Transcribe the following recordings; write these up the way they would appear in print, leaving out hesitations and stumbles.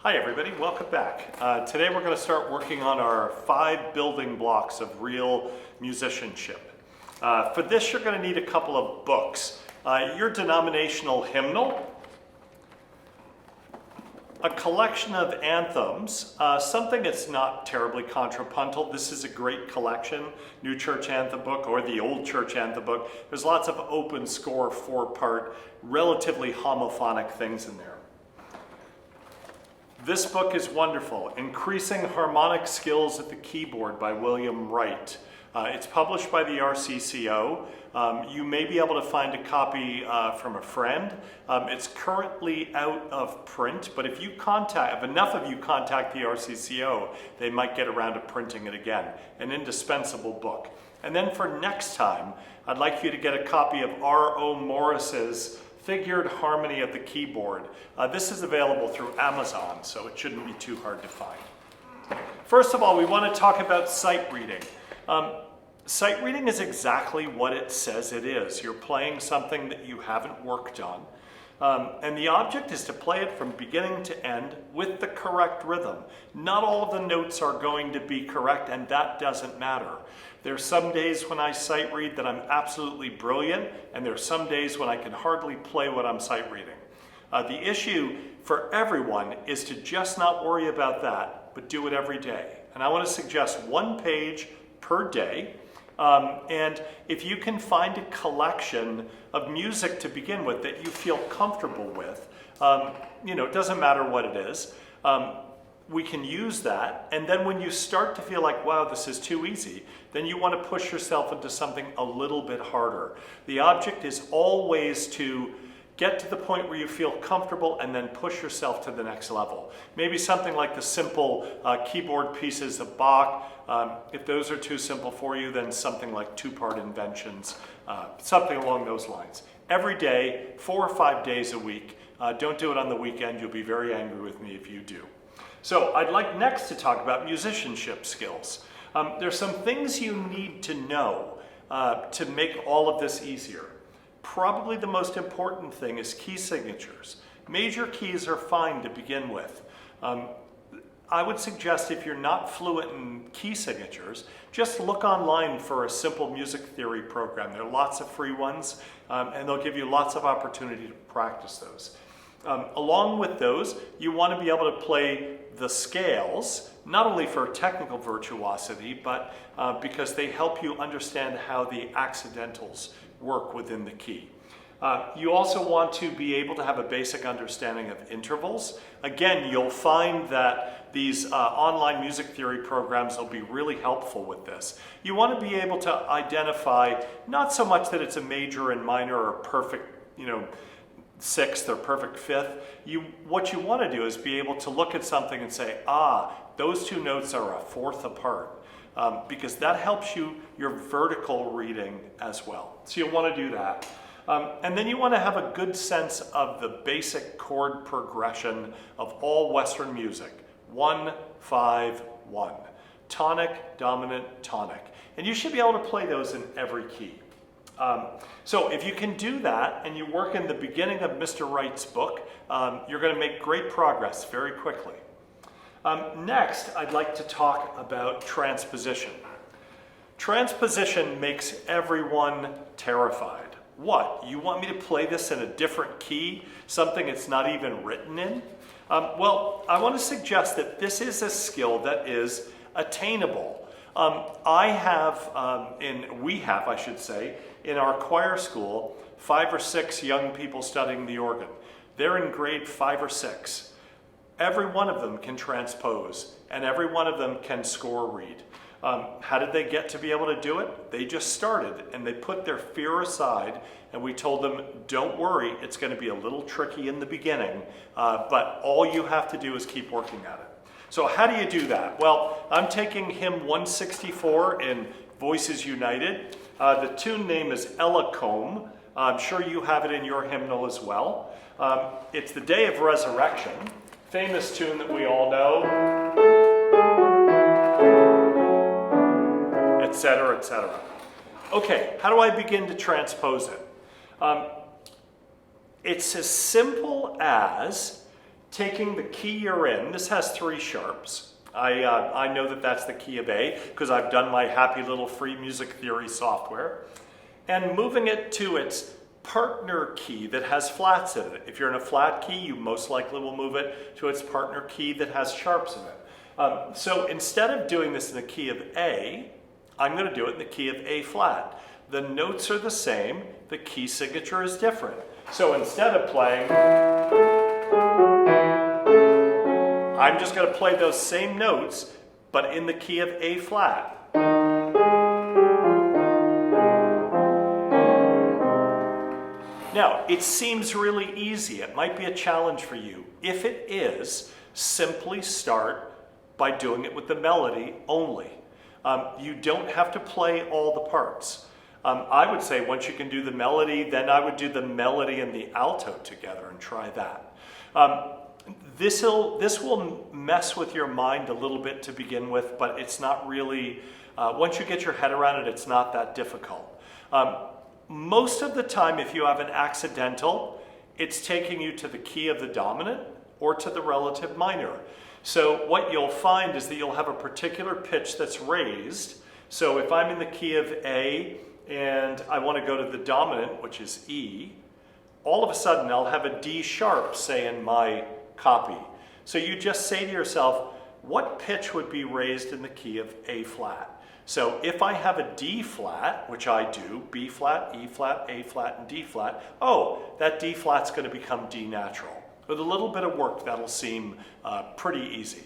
Hi everybody, welcome back. Today we're going to start working on our 5 building blocks of real musicianship. For this you're going to need a couple of books. Your denominational hymnal, a collection of anthems, something that's not terribly contrapuntal. This is a great collection, New Church Anthem book or the Old Church Anthem book. There's lots of open score 4-part, relatively homophonic things in there. This book is wonderful, Increasing Harmonic Skills at the Keyboard by William Wright. It's published by the RCCO. You may be able to find a copy from a friend. It's currently out of print, but if enough of you contact the RCCO, they might get around to printing it again. An indispensable book. And then for next time, I'd like you to get a copy of R.O. Morris's Figured Harmony of the Keyboard. This is available through Amazon, so it shouldn't be too hard to find. First of all, we want to talk about sight reading. Sight reading is exactly what it says it is. You're playing something that you haven't worked on, and the object is to play it from beginning to end with the correct rhythm. Not all of the notes are going to be correct, and that doesn't matter. There's some days when I sight read that I'm absolutely brilliant, and there's some days when I can hardly play what I'm sight reading. The issue for everyone is to just not worry about that, but do it every day. And I want to suggest 1 page per day. And if you can find a collection of music to begin with that you feel comfortable with, it doesn't matter what it is, we can use that. And then when you start to feel like, wow, this is too easy, then you want to push yourself into something a little bit harder. The object is always to get to the point where you feel comfortable and then push yourself to the next level. Maybe something like the simple keyboard pieces of Bach. If those are too simple for you, then something like 2-part inventions, something along those lines. Every day, 4 or 5 days a week. Don't do it on the weekend. You'll be very angry with me if you do. So I'd like next to talk about musicianship skills. There's some things you need to know to make all of this easier. Probably the most important thing is key signatures. Major keys are fine to begin with. I would suggest if you're not fluent in key signatures, just look online for a simple music theory program. There are lots of free ones, and they'll give you lots of opportunity to practice those. Along with those, you want to be able to play the scales, not only for technical virtuosity, but because they help you understand how the accidentals work within the key. You also want to be able to have a basic understanding of intervals. Again, you'll find that these online music theory programs will be really helpful with this. You want to be able to identify not so much that it's a major and minor or perfect, sixth or perfect fifth. What you want to do is be able to look at something and say, those 2 notes are a 4th apart, because that helps your vertical reading as well. So you'll want to do that. And then you want to have a good sense of the basic chord progression of all Western music. 1, 5, 1. Tonic, dominant, tonic. And you should be able to play those in every key. So if you can do that and you work in the beginning of Mr. Wright's book, you're going to make great progress very quickly. Next, I'd like to talk about transposition. Transposition makes everyone terrified. What? You want me to play this in a different key? Something it's not even written in? Well, I want to suggest that this is a skill that is attainable. We have, I should say, in our choir school, 5 or 6 young people studying the organ. They're in grade 5 or 6. Every one of them can transpose, and every one of them can score read. How did they get to be able to do it? They just started, and they put their fear aside, and we told them, don't worry, it's going to be a little tricky in the beginning, but all you have to do is keep working at it. So how do you do that? Well, I'm taking hymn 164 in Voices United. The tune name is Ella Combe. I'm sure you have it in your hymnal as well. It's the Day of Resurrection, famous tune that we all know, etc., etc. Okay, how do I begin to transpose it? It's as simple as taking the key you're in. This has 3 sharps. I know that that's the key of A because I've done my happy little free music theory software. And moving it to its partner key that has flats in it. If you're in a flat key, you most likely will move it to its partner key that has sharps in it. So instead of doing this in the key of A, I'm going to do it in the key of A flat. The notes are the same, the key signature is different. So instead of playing, I'm just going to play those same notes, but in the key of A flat. Now, it seems really easy. It might be a challenge for you. If it is, simply start by doing it with the melody only. You don't have to play all the parts. I would say once you can do the melody, then I would do the melody and the alto together and try that. This will mess with your mind a little bit to begin with, but it's not really, once you get your head around it, it's not that difficult. Most of the time, if you have an accidental, it's taking you to the key of the dominant or to the relative minor. So what you'll find is that you'll have a particular pitch that's raised. So if I'm in the key of A and I want to go to the dominant, which is E, all of a sudden I'll have a D sharp, say, in my copy. So you just say to yourself, what pitch would be raised in the key of A flat? So if I have a D flat, which I do, B flat, E flat, A flat, and D flat, oh, that D flat's going to become D natural. With a little bit of work, that'll seem pretty easy.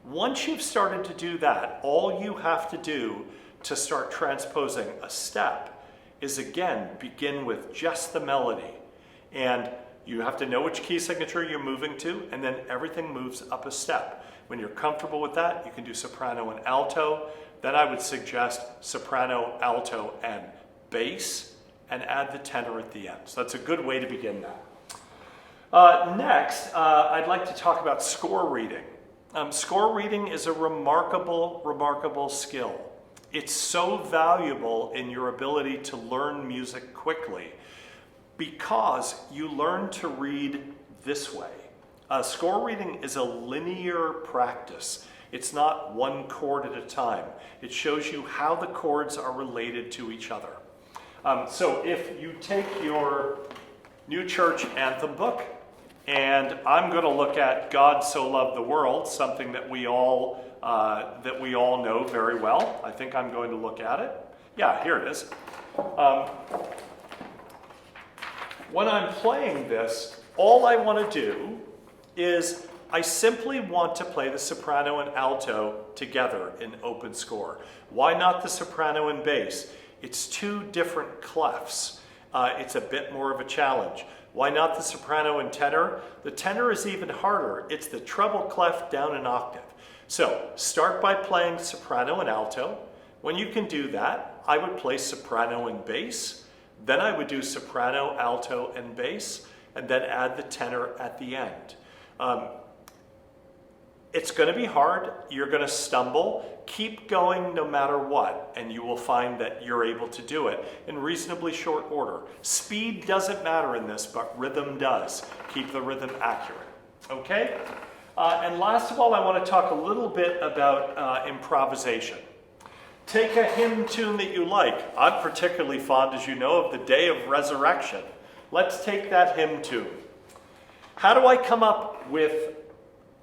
Once you've started to do that, all you have to do to start transposing a step is, again, begin with just the melody. And you have to know which key signature you're moving to, and then everything moves up a step. When you're comfortable with that, you can do soprano and alto. Then I would suggest soprano, alto, and bass, and add the tenor at the end. So that's a good way to begin that. Next, I'd like to talk about score reading. Score reading is a remarkable skill. It's so valuable in your ability to learn music quickly because you learn to read this way. Score reading is a linear practice. It's not one chord at a time. It shows you how the chords are related to each other. So if you take your New Church Anthem book, and I'm going to look at God So Loved the World, something that we all know very well. I think I'm going to look at it. Yeah, here it is. When I'm playing this, all I want to do is I simply want to play the soprano and alto together in open score. Why not the soprano and bass? It's 2 different clefs. It's a bit more of a challenge. Why not the soprano and tenor? The tenor is even harder. It's the treble clef down an octave. So start by playing soprano and alto. When you can do that, I would play soprano and bass. Then I would do soprano, alto, and bass, and then add the tenor at the end. It's going to be hard. You're going to stumble. Keep going no matter what, and you will find that you're able to do it in reasonably short order. Speed doesn't matter in this, but rhythm does. Keep the rhythm accurate. Okay? And last of all, I want to talk a little bit about improvisation. Take a hymn tune that you like. I'm particularly fond, as you know, of the Day of Resurrection. Let's take that hymn tune. How do I come up with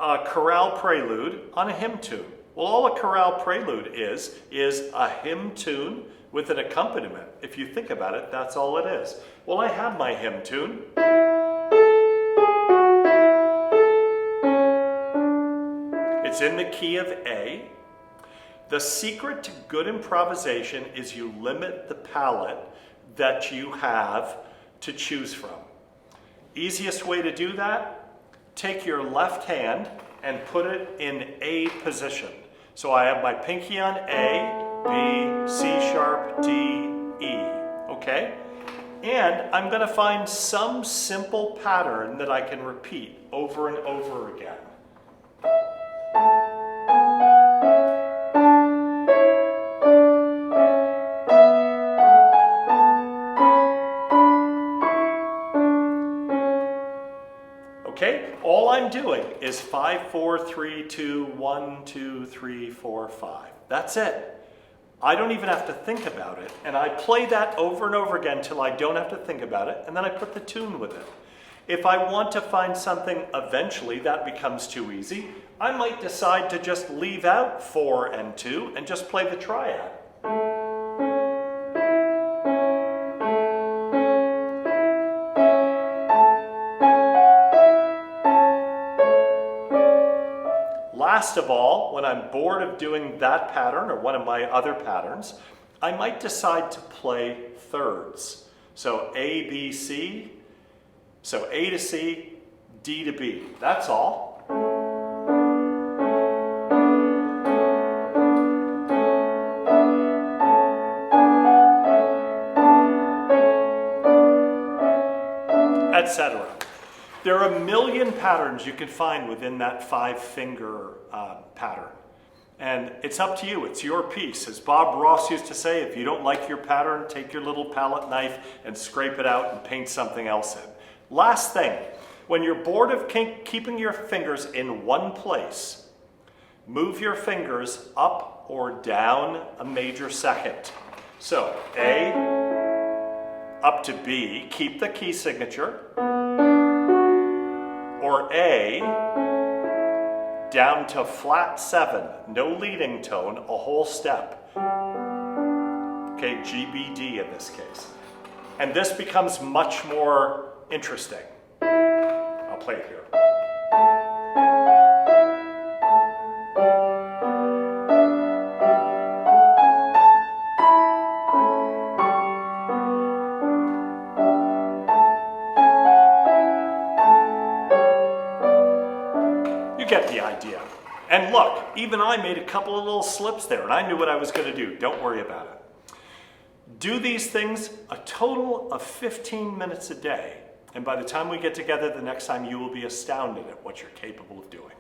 a chorale prelude on a hymn tune? Well, all a chorale prelude is a hymn tune with an accompaniment. If you think about it, that's all it is. Well, I have my hymn tune. It's in the key of A. The secret to good improvisation is you limit the palette that you have to choose from. Easiest way to do that, take your left hand and put it in A position. So I have my pinky on A, B, C sharp, D, E, okay? And I'm going to find some simple pattern that I can repeat over and over again. I'm doing is 5, 4, 3, 2, 1, 2, 3, 4, 5. That's it. I don't even have to think about it. And I play that over and over again till I don't have to think about it, and then I put the tune with it. If I want to find something eventually that becomes too easy, I might decide to just leave out 4 and 2 and just play the triad. Last of all, when I'm bored of doing that pattern or one of my other patterns, I might decide to play thirds. So A, B, C. So A to C, D to B. That's all. Etc. There are a million patterns you can find within that 5-finger pattern. And it's up to you, it's your piece. As Bob Ross used to say, if you don't like your pattern, take your little palette knife and scrape it out and paint something else in. Last thing, when you're bored of keeping your fingers in one place, move your fingers up or down a major second. So A, up to B, keep the key signature, or A, down to flat 7, no leading tone, a whole step. Okay, G, B, D in this case. And this becomes much more interesting. I'll play it here. Get the idea. And look, even I made a couple of little slips there, and I knew what I was going to do. Don't worry about it. Do these things a total of 15 minutes a day, and by the time we get together the next time, you will be astounded at what you're capable of doing.